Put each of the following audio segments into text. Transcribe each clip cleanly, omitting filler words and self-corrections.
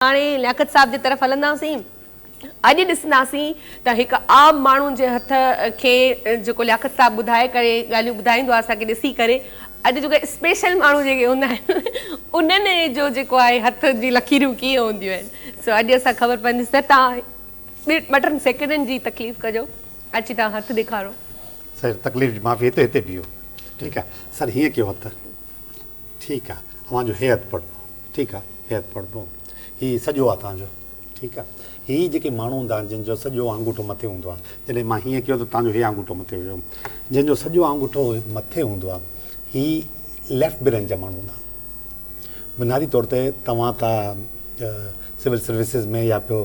हाणे लियाकत साहब जी तरफ़ हलंदासीं। अॼु ॾिसंदासीं त हिकु आम माण्हू जे हथ खे जेको लियाकत साहब ॿुधाए करे ॻाल्हियूं ॿुधाईंदो आहे असांखे ॾिसी करे, अॼु जेके स्पेशल माण्हू जेके हूंदा आहिनि उन्हनि जो जेको आहे हथ जी लकीरूं कीअं हूंदियूं आहिनि। सो अॼु असां ख़बर पवंदी त तव्हां ॿ टिनि सेकेंडनि जी तकलीफ़ कजो, अची तव्हां हथु ॾेखारो। सर तकलीफ़ जी माफ़ी हिते बीहो, ठीकु आहे सर, हीअं कयो हथु, ठीकु आहे, तव्हांजो हे हथु पढ़बो, ठीकु आहे, हे हथु पढ़बो, हीउ सॼो आहे तव्हांजो, ठीकु आहे। हीअ जेके माण्हू हूंदा आहिनि जंहिंजो सॼो आंगूठो मथे हूंदो आहे, जॾहिं मां हीअं कयो त तव्हांजो हे आंगूठो मथे हुयो, जंहिंजो सॼो आंगूठो मथे हूंदो आहे, हीअ लेफ्ट ब्रेन जा माण्हू हूंदा। बुनियादी तौर ते तव्हां त सिविल सर्विसिस में या पियो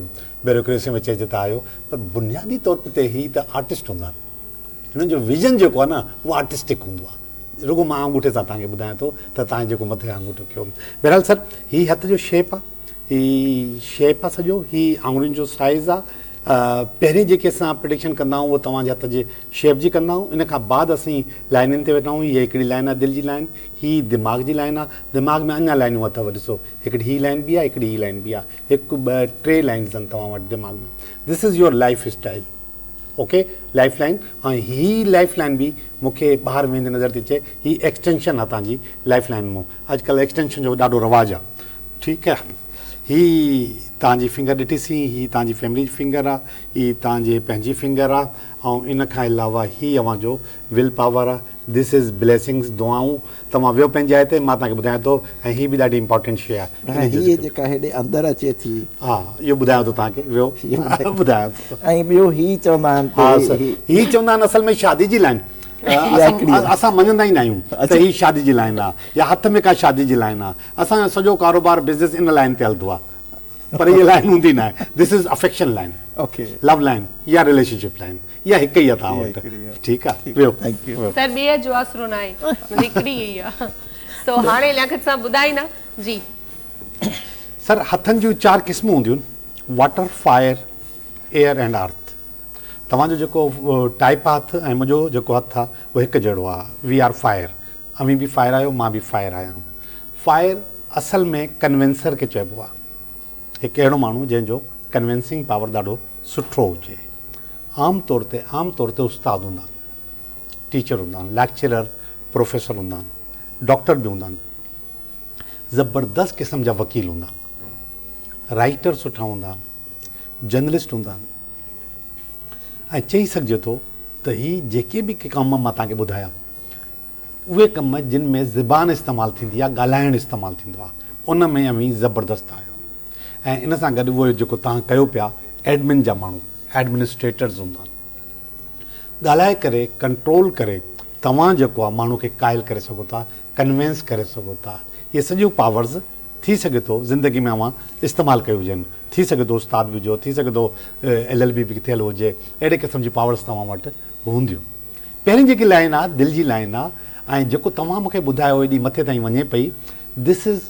ब्यूरोक्रेसी में चइजे त आहियो, पर बुनियादी तौर ते हीअ त आर्टिस्ट हूंदा आहिनि। हिननि जो विजन जेको आहे न उहो आर्टिस्टिक हूंदो आहे। रुगो मां आंगूठे सां तव्हांखे ॿुधायां थो त तव्हां जेको मथे आंगूठो कयो, बहरहाल सर हीअ हथ जो शेप आहे, हीअ शेप आहे सॼो, हीअ आंगुरियुनि जो साइज़ आहे। पहिरीं जेके असां प्रिडिक्शन कंदा आहियूं उहो तव्हांजे हथ जे शेप जी कंदा आहियूं। इन खां बाद असीं लाइनुनि ते वेठा आहियूं। हीअ हिकिड़ी लाइन आहे दिलि जी लाइन, हीअ दिमाग़ जी लाइन आहे। दिमाग़ में अञा लाइनूं अथव, ॾिसो हिकिड़ी हीअ लाइन बि आहे, हिकिड़ी हीअ लाइन बि आहे, हिकु ॿ टे लाइन्स आहिनि तव्हां वटि दिमाग़ में। This is your life style, okay, life line. ऐं हीअ लाइफ लाइन बि मूंखे ॿाहिरि वेंदे नज़र थी अचे, हीअ एक्सटेंशन आहे तव्हांजी लाइफ लाइन मां। अॼुकल्ह एक्सटेंशन जो ॾाढो रवाजु आहे, ठीकु आहे। हीअ तव्हांजी फिंगर ॾिठीसीं, हीअ तव्हांजी फैमिली जी फिंगर आहे, हीअ तव्हांजी पंहिंजी फिंगर आहे, ऐं इन खां अलावा हीअ अव्हांजो विल पावर आहे। दिस इज़ ब्लेसिंग्स, दुआऊं। तव्हां वियो पंहिंजी जाइ ते, मां तव्हांखे ॿुधायां थो, ऐं हीअ बि ॾाढी इंपॉर्टेंट शइ आहे। हीअ जेका हेॾे अंदरि अचे थी, हा इहो ॿुधायां थो तव्हांखे, वियो ॿुधायां थो। ऐं ॿियो हीअ चवंदा आहिनि, हा सर, हीअ चवंदा आहिनि असल में शादी जी लाइन। असां मञंदा ई न आहियूं त हीअ शादी जी लाइन आहे या हथ में का शादी जी लाइन आहे। असांजो सॼो कारोबार बिज़नेस इन लाइन ते हलंदो आहे, पर इहा लाइन हूंदी न आहे। This is affection line, okay, love line या रिलेशनशिप लाइन, इहा हिकु ई आहे तव्हां वटि, ठीकु आहे। वियो सर ॿिए जो आसरो न आहे, हिकिड़ी ई आहे। सो हाणे लियाकत साहब ॿुधाईंदा जी। सर हथनि जूं 4 क़िस्मूं हूंदियूं आहिनि, water, fire, air and earth. तव्हांजो जेको टाइप आहे हथु ऐं मुंहिंजो जेको हथु आहे उहो हिकु जहिड़ो आहे। वी आर फायर, अमी बि फायर आहियो, मां बि फायर आहियां। फायर असल में कन्वेंसर खे चइबो आहे, हिकु अहिड़ो माण्हू जंहिंजो कन्वेंसिंग पावर ॾाढो सुठो हुजे। आमतौर ते उस्ताद हूंदा आहिनि, टीचर हूंदा आहिनि, लेक्चरर, प्रोफेसर हूंदा आहिनि, डॉक्टर बि हूंदा आहिनि, ज़बरदस्त क़िस्म जा वकील हूंदा आहिनि, राइटर सुठा हूंदा आहिनि, जर्नलिस्ट हूंदा आहिनि। ऐं चई सघिजे थो त हीअ जेके बि कम मां तव्हांखे ॿुधाया, उहे कम जिन में ज़बान इस्तेमालु थींदी आहे, ॻाल्हाइणु इस्तेमालु थींदो आहे, उन में अमी ज़बरदस्त आहियो। ऐं इन सां गॾु उहे जेको तव्हां कयो पिया, एडमिन जा माण्हू, एडमिनिस्ट्रेटर्स हूंदा आहिनि। ॻाल्हाए करे, कंट्रोल करे तव्हां जेको आहे माण्हू खे क़ाइल करे सघो था, कन्वेंस करे सघो था। इहे सॼियूं पावर्स थी सघे थो ज़िंदगी में अवां इस्तेमालु कयूं हुजनि। थी सघे थो उस्ताद बि हुजो, थी सघे थो LLB बि थियल हुजे, अहिड़े क़िस्म जी पावर्स तव्हां वटि हूंदियूं। पहिरीं जेकी लाइन आहे दिलि जी लाइन आहे, ऐं जेको तव्हां मूंखे ॿुधायो एॾी मथे ताईं वञे पई, दिस इज़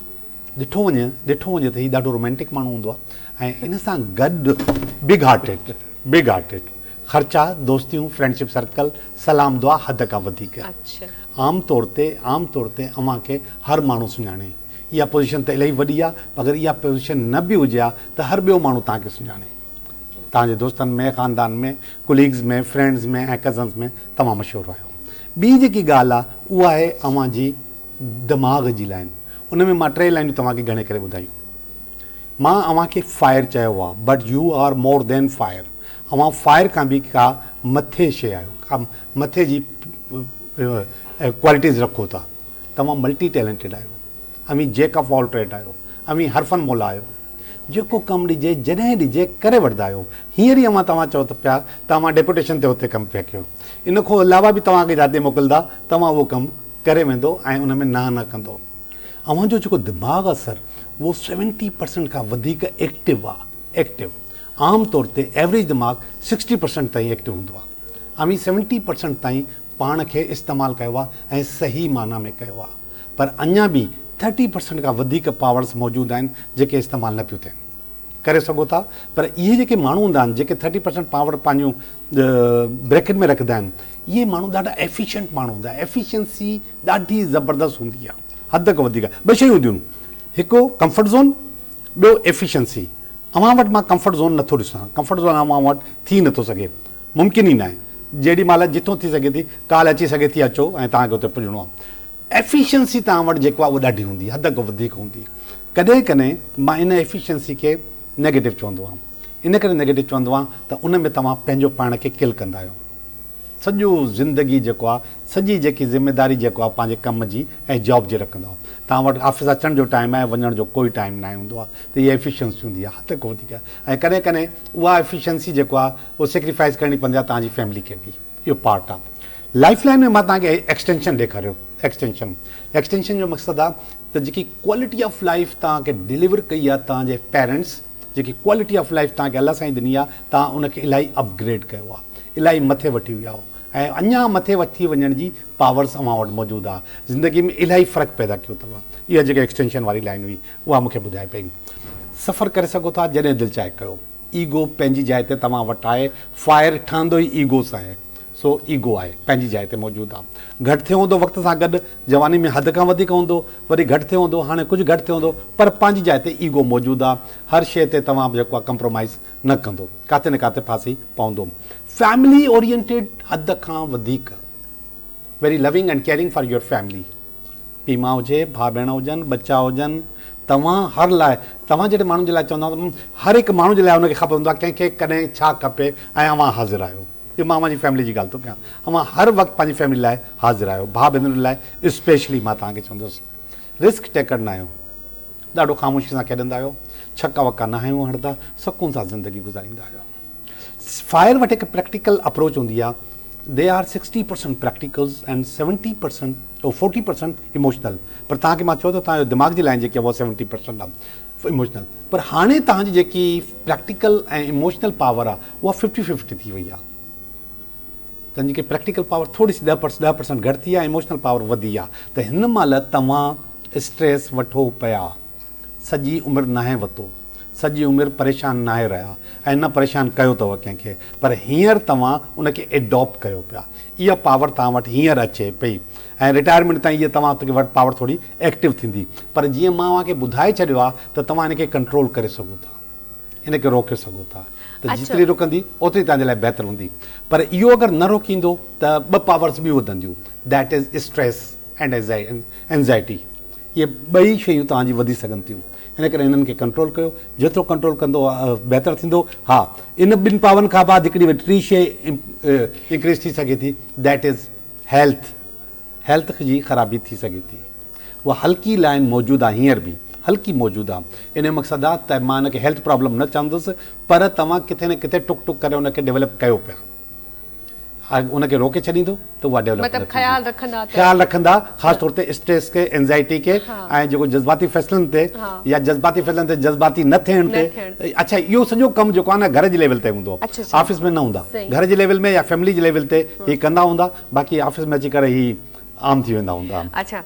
ॾिठो वञे त हीउ ॾाढो रोमेंटिक माण्हू हूंदो आहे। ऐं इन सां गॾु बिग हार्टेड, ख़र्चा, दोस्तियूं, फ्रेंडशिप सर्कल, सलाम दुआ हद खां वधीक। आमतौर ते अव्हां खे हर माण्हू सुञाणे। इहा पोज़ीशन त इलाही वॾी आहे, अगरि इहा पोज़ीशन न बि हुजे हा त हर ॿियो माण्हू तव्हांखे सुञाणे। तव्हांजे दोस्तनि में, ख़ानदान में, कुलीग्स में, फ्रेंड्स में ऐं कज़न्स में तमामु मशहूरु आहियो। ॿी जेकी ॻाल्हि आहे उहा आहे अव्हां जी दिमाग़ जी लाइन। उन में मां 3 लाइनूं तव्हांखे ॻणे करे ॿुधायूं। मां अव्हां खे फायर चयो आहे, but you are more than fire. अव्हां फायर खां बि का मथे शइ आहियो, का मथे जी क्वालिटीज़ रखो था। तव्हां मल्टी टैलेंटेड आहियो, अमी जैक ऑफ ऑल ट्रेड आहियो, अमी हरफन मोला आहियो। जेको कमु ॾिजे, जॾहिं ॾिजे, करे वठंदा आहियो। हींअर ई तव्हां चओ त पिया तव्हां डेपुटेशन ते हुते कमु पिया कयो, इन खां अलावा बि तव्हांखे जिते मोकिलींदा तव्हां उहो कमु करे वेंदो ऐं उन में न कंदो। अव्हांजो जेको दिमाग़ आहे सर, उहो 70% खां वधीक एक्टिव आहे। आमतौर ते एवरेज दिमाग़ 60% ताईं एक्टिव हूंदो आहे। अमी 70% ताईं पाण खे इस्तेमालु कयो आहे ऐं सही माना में कयो आहे, पर अञा बि 30% खां वधीक पावर्स मौजूदु आहिनि जेके इस्तेमालु न पियूं थियनि। करे सघो था, पर इहे जेके माण्हू हूंदा आहिनि जेके 30% पावर पंहिंजूं ब्रैकेट में रखंदा आहिनि, इहे माण्हू ॾाढा एफिशिएंट माण्हू हूंदा। एफिशिएंसी ॾाढी ज़बरदस्त हूंदी आहे, हद खां वधीक। 2 शयूं हूंदियूं आहिनि, हिकु कंफर्ट ज़ोन ॿियो एफिशिएंसी, अवां वटि मां कंफर्ट ज़ोन नथो ॾिसां, कंफर्ट ज़ोन अवां वटि थी नथो सघे, मुमकिन ई न आहे, जेॾी महिल जिथों थी सघे थी कॉल अची सघे थी अचो ऐं तव्हांखे हुते पुॼणो आहे। एफिशिएंसी तव्हां वटि जेको आहे उहा ॾाढी हूंदी, हद खां वधीक हूंदी। कॾहिं कॾहिं मां इन एफिशिएंसी खे नेगेटिव चवंदो आहियां, इन करे नेगेटिव चवंदो आहियां त उन में तव्हां पंहिंजो पाण खे किल कंदा आहियो। सॼो ज़िंदगी जेको आहे, सॼी जेकी ज़िमेदारी जेको आहे पंहिंजे कम जी ऐं जॉब जी रखंदो आहे। तव्हां वटि ऑफिस अचण जो टाइम आहे, वञण जो कोई टाइम न हूंदो आहे, त इहा एफिशिएंसी हूंदी आहे, हद खां वधीक। ऐं कॾहिं कॾहिं उहा एफिशिएंसी जेको आहे उहो सेक्रीफाइस करणी पवंदी आहे तव्हांजी फैमिली खे बि, इहो पार्ट आहे। लाइफ लाइन में मां तव्हांखे एक्सटेंशन ॾेखारियो, एक्सटेंशन जो मक़सदु आहे त जेकी क्वालिटी ऑफ लाइफ तव्हांखे डिलीवर कई आहे तव्हांजे पेरेंट्स, जेकी क्वालिटी ऑफ लाइफ तव्हांखे अलाह साईं ॾिनी आहे, तव्हां उनखे इलाही अपग्रेड कयो आहे, इलाही मथे वठी विया हो ऐं अञा मथे वठी वञण जी पावर्स अव्हां वटि मौजूदु आहे। ज़िंदगी में इलाही फ़र्क़ु पैदा कयो अथव। इहा जेका एक्सटेंशन वारी लाइन हुई उहा मूंखे ॿुधाए पई। सफ़र करे सघो था जॾहिं दिलि चाहे कयो, ईगो पंहिंजी जाइ ते तव्हां वटि आहे, फायर ठहंदो ई ईगो सां आहे, सो ईगो आहे पंहिंजी जाइ ते मौजूदु आहे। घटि थियो हूंदो वक़्त सां गॾु, जवानी में हद खां वधीक हूंदो, वरी घटि थियो हूंदो, हाणे कुझु घटि थियो हूंदो, पर पंहिंजी जाइ ते ईगो मौजूदु आहे। हर शइ ते तव्हां जेको आहे कंप्रोमाइज़ न कंदो, किथे न किथे फासी पवंदो। फैमिली ओरिएंटेड हद खां वधीक, very loving and caring for your family. पीउ माउ हुजे, भाउ भेण हुजनि, बच्चा हुजनि, तव्हां हर लाइ, तव्हां जहिड़े माण्हुनि जे लाइ चवंदा हर हिकु माण्हू जे लाइ हुनखे ख़बर हूंदो आहे कंहिंखे कॾहिं छा खपे ऐं अव्हां हाज़िर आहियो। इहो मां मुंहिंजी फैमिली जी ॻाल्हि थो कयां, अव्हां हर वक़्तु पंहिंजी फैमिली लाइ हाज़िर आहियो। भाउ भेनरुनि लाइ स्पेशली मां तव्हांखे चवंदुसि, रिस्क टेकर न आहियो, ॾाढो ख़ामोशी सां खेॾंदा आहियो, छका वका न आहियूं हणंदा, सुकून सां ज़िंदगी गुज़ारींदा आहियो। फायर वटि हिकु प्रैक्टिकल अप्रोच हूंदी आहे, दे आर 60% प्रैक्टिकल्स एंड 70% और 40% इमोशनल। पर तव्हांखे मां चयो त तव्हांजो दिमाग़ जी लाइन जेकी आहे उहा 70% आहे इमोशनल। पर हाणे तव्हांजी जेकी प्रैक्टिकल ऐं इमोशनल पावर आहे उहा 50-50 थी वई आहे। तव्हांजी जेकी प्रैक्टिकल पावर थोरी सी 10% घटि थी आहे, इमोशनल पावर वधी आहे। त हिन महिल तव्हां स्ट्रेस वठो पिया, सॼी उमिरि नाहे वरितो, सॼी उमिरि परेशान नाहे रहिया ऐं न परेशान कयो अथव कंहिंखे, पर हींअर तव्हां उनखे एडॉप्ट कयो पिया। इहा पावर तव्हां वटि हींअर अचे पई ऐं रिटायरमेंट ताईं इहा तव्हां वटि पावर थोरी एक्टिव थींदी। पर जीअं मां तव्हांखे ॿुधाए छॾियो आहे त तव्हां हिनखे कंट्रोल करे सघो था, हिनखे रोके सघो था। त जेतिरी रोकंदी ओतिरी तव्हांजे लाइ बहितरु हूंदी। पर इहो अगरि न रोकींदो त ॿ पावर्स ॿियूं वधंदियूं, that is stress and anxiety. इहे ॿई शयूं तव्हांजी वधी सघनि थियूं। हिन करे हिननि खे कंट्रोल कयो, जेतिरो कंट्रोल कंदो बहितरु थींदो। हा, इन ॿिनि पावरनि खां बाद हिकिड़ी टी शइ इंक्रीज़ थी सघे थी, दैट इज़ हेल्थ जी ख़राबी थी सघे थी। उहा हल्की लाइन मौजूदु आहे, हींअर बि हल्की मौजूदु आहे। इन जो मक़सदु आहे त मां हिनखे हेल्थ प्रॉब्लम न चवंदुसि, पर तव्हां किथे न किथे टुक टुक करे उनखे डेवलप कयो पिया। उनखे रोके छॾींदो त उहा डेवलप, मतलब ख़्याल रखंदा ख़ासि तौर ते स्ट्रेस खे, एंज़ाइटी खे ऐं जेको जज़्बाती फ़ैसिलनि ते या जज़्बाती फ़ैसिलनि ते जज़्बाती न थियण ते। अच्छा, इहो सॼो कमु जेको आहे न घर जे लेवल ते हूंदो, ऑफिस में न हूंदा, घर जे लेवल में या फैमिली जे लेवल ते हीअ कंदा हूंदा, बाक़ी ऑफिस में अची करे ही आम थी वेंदा हूंदा। अच्छा,